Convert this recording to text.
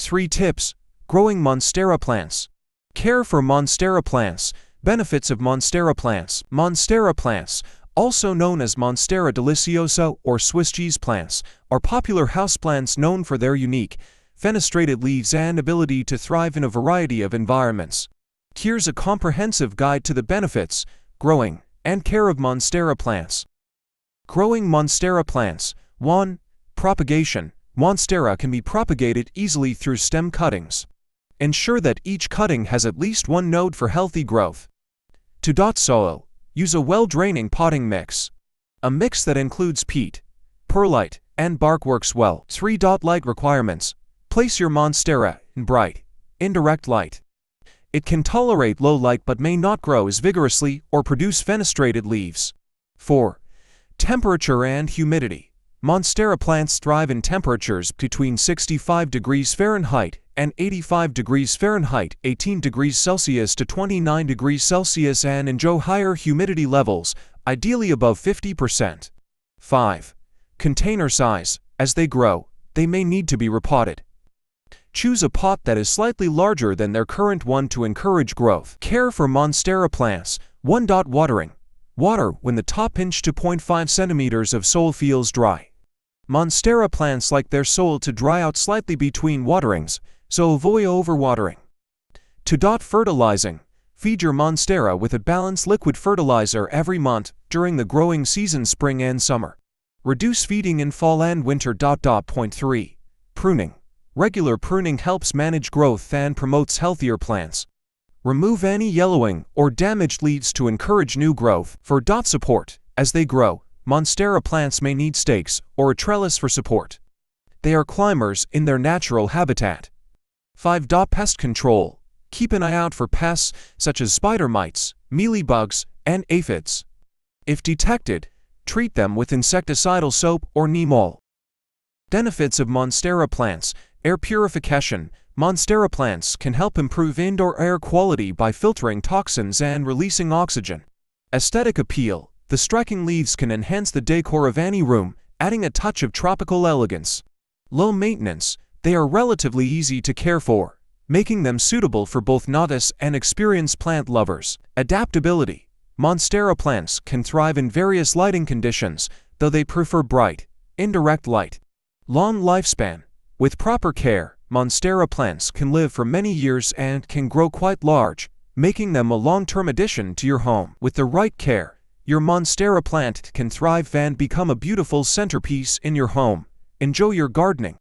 3 tips. Growing Monstera plants. Care for Monstera plants. Benefits of Monstera plants. Monstera plants, also known as Monstera deliciosa or Swiss cheese plants, are popular houseplants known for their unique, fenestrated leaves and ability to thrive in a variety of environments. Here's a comprehensive guide to the benefits, growing, and care of Monstera plants. Growing Monstera plants. 1. Propagation. Monstera can be propagated easily through stem cuttings. Ensure that each cutting has at least one node for healthy growth. 2. Soil. Use a well-draining potting mix. A mix that includes peat, perlite, and bark works well. 3. Light requirements. Place your Monstera in bright, indirect light. It can tolerate low light but may not grow as vigorously or produce fenestrated leaves. 4. Temperature and humidity. Monstera plants thrive in temperatures between 65 degrees Fahrenheit and 85 degrees Fahrenheit, 18 degrees Celsius to 29 degrees Celsius, and enjoy higher humidity levels, ideally above 50%. 5. Container size. As they grow, they may need to be repotted. Choose a pot that is slightly larger than their current one to encourage growth. Care for Monstera plants. 1. Watering. Water when the top inch to 0.5 centimeters of soil feels dry. Monstera plants like their soil to dry out slightly between waterings, so avoid overwatering. 2. Fertilizing. Feed your Monstera with a balanced liquid fertilizer every month during the growing season, spring and summer. Reduce feeding in fall and winter. 3. Pruning. Regular pruning helps manage growth and promotes healthier plants. Remove any yellowing or damaged leaves to encourage new growth. 4. Support. As they grow, Monstera plants may need stakes or a trellis for support. They are climbers in their natural habitat. 5. Pest control. Keep an eye out for pests such as spider mites, mealybugs, and aphids. If detected, treat them with insecticidal soap or neem oil. Benefits of Monstera plants. Air purification. Monstera plants can help improve indoor air quality by filtering toxins and releasing oxygen. Aesthetic appeal. The striking leaves can enhance the decor of any room, adding a touch of tropical elegance. Low maintenance. They are relatively easy to care for, making them suitable for both novice and experienced plant lovers. Adaptability. Monstera plants can thrive in various lighting conditions, though they prefer bright, indirect light. Long lifespan. With proper care, Monstera plants can live for many years and can grow quite large, making them a long-term addition to your home. With the right care, your Monstera plant can thrive and become a beautiful centerpiece in your home. Enjoy your gardening.